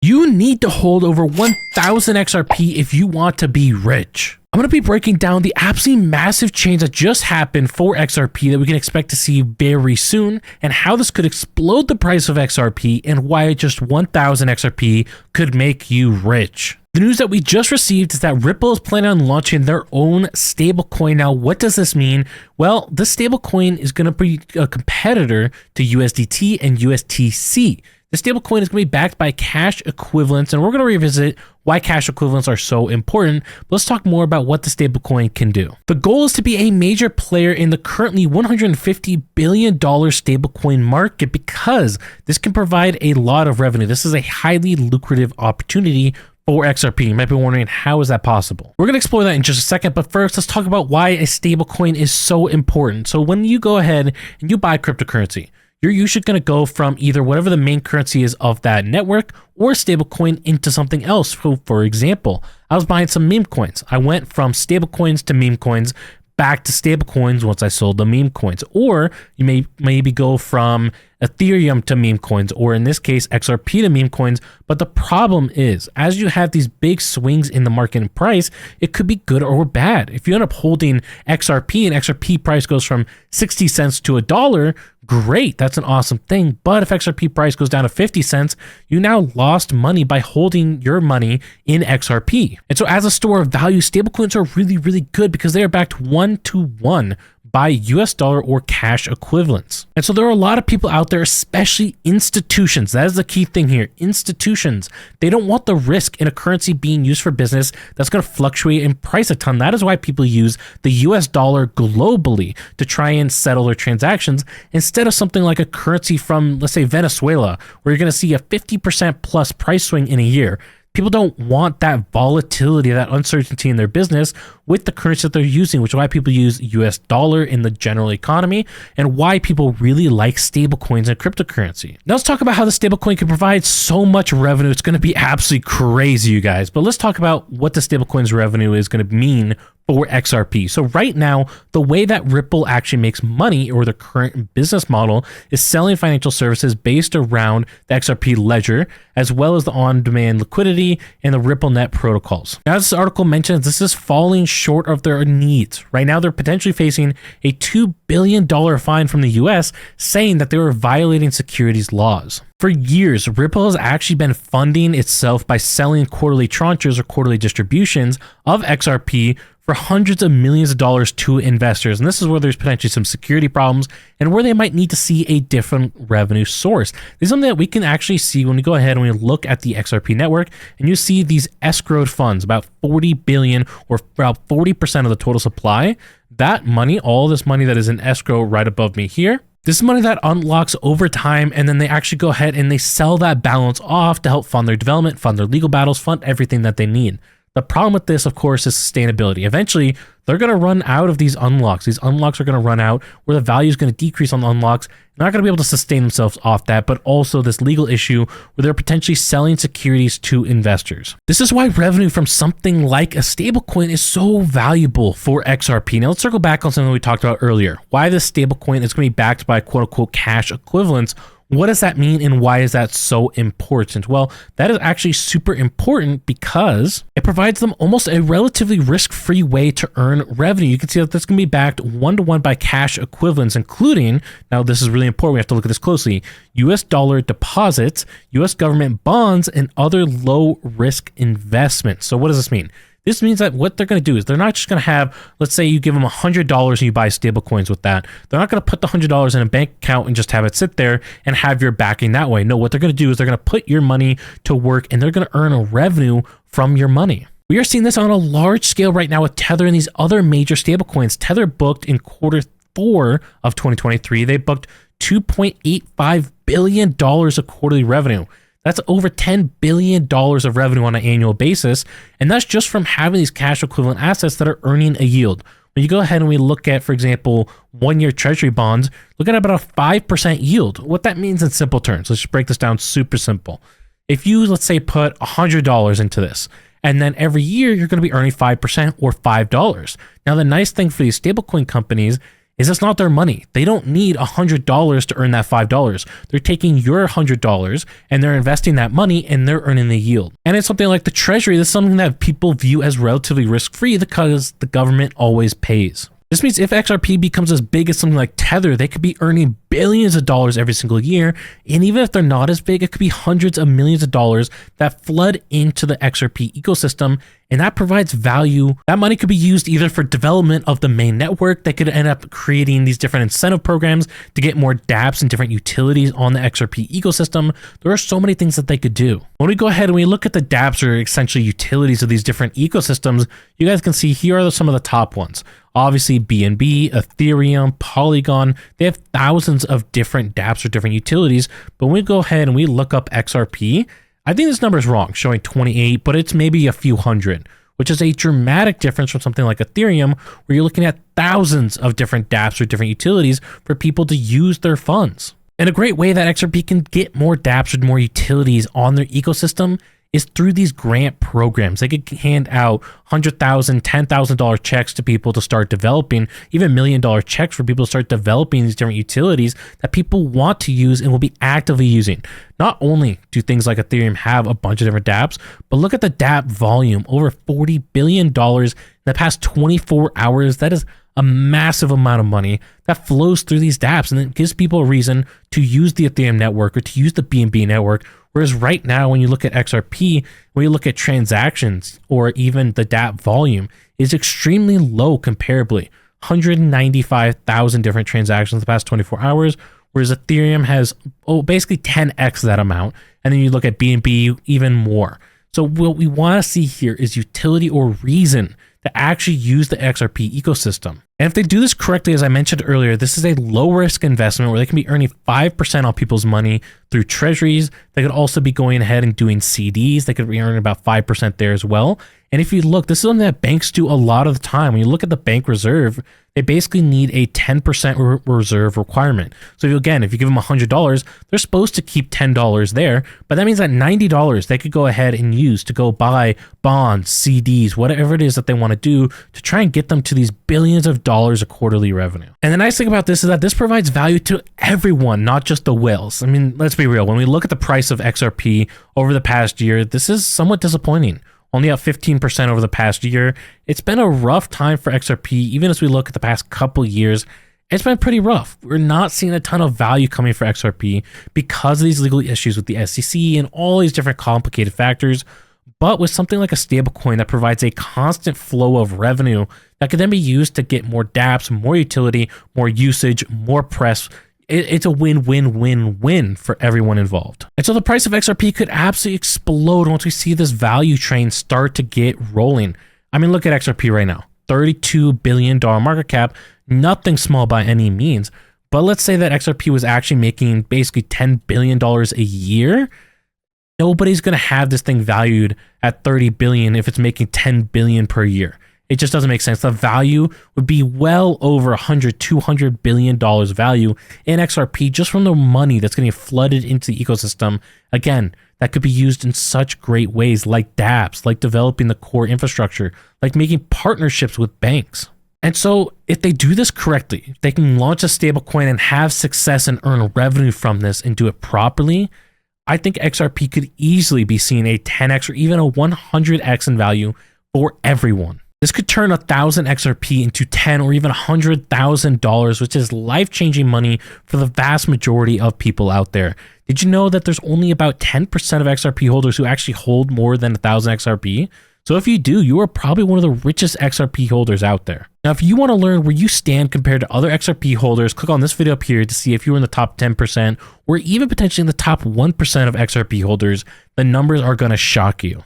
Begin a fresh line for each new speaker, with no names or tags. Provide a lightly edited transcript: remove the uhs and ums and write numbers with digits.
You need to hold over 1,000 XRP if you want to be rich. I'm going to be breaking down the absolutely massive change that just happened for XRP that we can expect to see very soon, and how this could explode the price of XRP, and why just 1,000 XRP could make you rich. The news that we just received is that Ripple is planning on launching their own stablecoin. Now, what does this mean? Well, this stablecoin is going to be a competitor to USDT and USTC. The stablecoin is going to be backed by cash equivalents, and we're going to revisit why cash equivalents are so important. But let's talk more about what the stablecoin can do. The goal is to be a major player in the currently $150 billion stablecoin market, because this can provide a lot of revenue. This is a highly lucrative opportunity for XRP. You might be wondering, how is that possible? We're going to explore that in just a second, but first let's talk about why a stablecoin is so important. So when you go ahead and you buy cryptocurrency, you're usually going to go from either whatever the main currency is of that network or stablecoin into something else. So for example, I was buying some meme coins. I went from stablecoins to meme coins, back to stablecoins once I sold the meme coins. Or you may maybe go from Ethereum to meme coins, or in this case, XRP to meme coins. But the problem is, as you have these big swings in the market and price, it could be good or bad. If you end up holding XRP and XRP price goes from 60 cents to $1, great, that's an awesome thing. But if XRP price goes down to 50 cents, you now lost money by holding your money in XRP. And so as a store of value, stablecoins are really, really good because they are backed 1-to-1 by US dollar or cash equivalents. And so there are a lot of people out there, especially institutions. That is the key thing here. Institutions, they don't want the risk in a currency being used for business that's going to fluctuate in price a ton. That is why people use the US dollar globally to try and settle their transactions, instead of something like a currency from, let's say, Venezuela, where you're going to see a 50% plus price swing in a year. People don't want that volatility, that uncertainty in their business with the currency that they're using, which is why people use US dollar in the general economy, and why people really like stablecoins and cryptocurrency. Now let's talk about how the stablecoin can provide so much revenue. It's going to be absolutely crazy, you guys. But let's talk about what the stablecoin's revenue is going to mean for XRP. So right now, the way that Ripple actually makes money, or the current business model, is selling financial services based around the XRP ledger, as well as the on-demand liquidity and the RippleNet protocols. Now, as this article mentions, this is falling short of their needs. Right now, they're potentially facing a $2 billion fine from the US, saying that they were violating securities laws. For years, Ripple has actually been funding itself by selling quarterly tranches or quarterly distributions of XRP for hundreds of millions of dollars to investors. And this is where there's potentially some security problems and where they might need to see a different revenue source. This is something that we can actually see when we go ahead and we look at the XRP network, and you see these escrowed funds, about 40 billion or about 40% of the total supply. That money, all this money that is in escrow right above me here, this is money that unlocks over time, and then they actually go ahead and they sell that balance off to help fund their development, fund their legal battles, fund everything that they need. The problem with this, of course, is sustainability. Eventually, they're going to run out of these unlocks. These unlocks are going to run out, where the value is going to decrease on the unlocks. They're not going to be able to sustain themselves off that, but also this legal issue where they're potentially selling securities to investors. This is why revenue from something like a stablecoin is so valuable for XRP. Now, let's circle back on something we talked about earlier. Why this stablecoin is going to be backed by quote-unquote cash equivalents. What does that mean, and why is that so important? Well, that is actually super important because it provides them almost a relatively risk-free way to earn revenue. You can see that this can be backed 1-to-1 by cash equivalents, including, now this is really important, we have to look at this closely, US dollar deposits, US government bonds, and other low-risk investments. So what does this mean? This means that what they're going to do is they're not just going to have, let's say you give them $100 and you buy stable coins with that. They're not going to put the $100 in a bank account and just have it sit there and have your backing that way. No, what they're going to do is they're going to put your money to work, and they're going to earn a revenue from your money. We are seeing this on a large scale right now with Tether and these other major stable coins. Tether booked in Q4 of 2023, they booked $2.85 billion of quarterly revenue. That's over $10 billion of revenue on an annual basis. And that's just from having these cash equivalent assets that are earning a yield. When you go ahead and we look at, for example, 1-year treasury bonds, look at about a 5% yield. What that means in simple terms, let's just break this down super simple. If you, let's say, put $100 into this, and then every year you're going to be earning 5% or $5. Now, the nice thing for these stablecoin companies is it's not their money. They don't need $100 to earn that $5. They're taking your $100 and they're investing that money and they're earning the yield. And it's something like the treasury. That's something that people view as relatively risk-free because the government always pays. This means if XRP becomes as big as something like Tether, they could be earning billions of dollars every single year. And even if they're not as big, it could be hundreds of millions of dollars that flood into the XRP ecosystem. And that provides value. That money could be used either for development of the main network. They could end up creating these different incentive programs to get more dApps and different utilities on the XRP ecosystem. There are so many things that they could do. When we go ahead and we look at the dApps, or essentially utilities of these different ecosystems, you guys can see here are some of the top ones. Obviously, BNB, Ethereum, Polygon, they have thousands of different dApps or different utilities. But when we go ahead and we look up XRP, I think this number is wrong, showing 28, but it's maybe a few hundred, which is a dramatic difference from something like Ethereum, where you're looking at thousands of different dApps or different utilities for people to use their funds. And a great way that XRP can get more dApps or more utilities on their ecosystem is through these grant programs. They could hand out $100,000, $10,000 checks to people to start developing, even $1 million checks for people to start developing these different utilities that people want to use and will be actively using. Not only do things like Ethereum have a bunch of different dApps, but look at the dApp volume, over $40 billion in the past 24 hours. That is a massive amount of money that flows through these dApps, and it gives people a reason to use the Ethereum network or to use the BNB network. Whereas right now, when you look at XRP, when you look at transactions or even the dApp volume, is extremely low comparably. 195,000 different transactions in the past 24 hours, whereas Ethereum has basically 10x that amount. And then you look at BNB, even more. So what we want to see here is utility or reason to actually use the XRP ecosystem. And if they do this correctly, as I mentioned earlier, this is a low risk investment where they can be earning 5% on people's money through treasuries. They could also be going ahead and doing CDs. They could be earning about 5% there as well. And if you look, this is something that banks do a lot of the time. When you look at the bank reserve, they basically need a 10% reserve requirement. So if you give them $100, they're supposed to keep $10 there, but that means that $90 they could go ahead and use to go buy bonds, CDs, whatever it is that they want to do to try and get them to these billions of dollars of quarterly revenue. And the nice thing about this is that this provides value to everyone, not just the whales. I mean, let's be real. When we look at the price of XRP over the past year, this is somewhat disappointing. Only up 15% over the past year. It's been a rough time for XRP. Even as we look at the past couple years, it's been pretty rough. We're not seeing a ton of value coming for XRP because of these legal issues with the SEC and all these different complicated factors. But with something like a stablecoin that provides a constant flow of revenue that can then be used to get more dApps, more utility, more usage, more press, it's a win-win-win-win for everyone involved. And so the price of XRP could absolutely explode once we see this value train start to get rolling. I mean, look at XRP right now, $32 billion market cap, nothing small by any means. But let's say that XRP was actually making basically $10 billion a year. Nobody's going to have this thing valued at 30 billion if it's making 10 billion per year. It just doesn't make sense. The value would be well over $100-200 billion value in XRP just from the money that's getting flooded into the ecosystem. Again, that could be used in such great ways like dApps, like developing the core infrastructure, like making partnerships with banks. And so if they do this correctly, if they can launch a stablecoin and have success and earn revenue from this and do it properly, I think XRP could easily be seeing a 10x or even a 100x in value for everyone. This could turn 1,000 XRP into $10 or even $100,000, which is life-changing money for the vast majority of people out there. Did you know that there's only about 10% of XRP holders who actually hold more than 1,000 XRP? So if you do, you are probably one of the richest XRP holders out there. Now, if you want to learn where you stand compared to other XRP holders, click on this video up here to see if you're in the top 10% or even potentially in the top 1% of XRP holders. The numbers are going to shock you.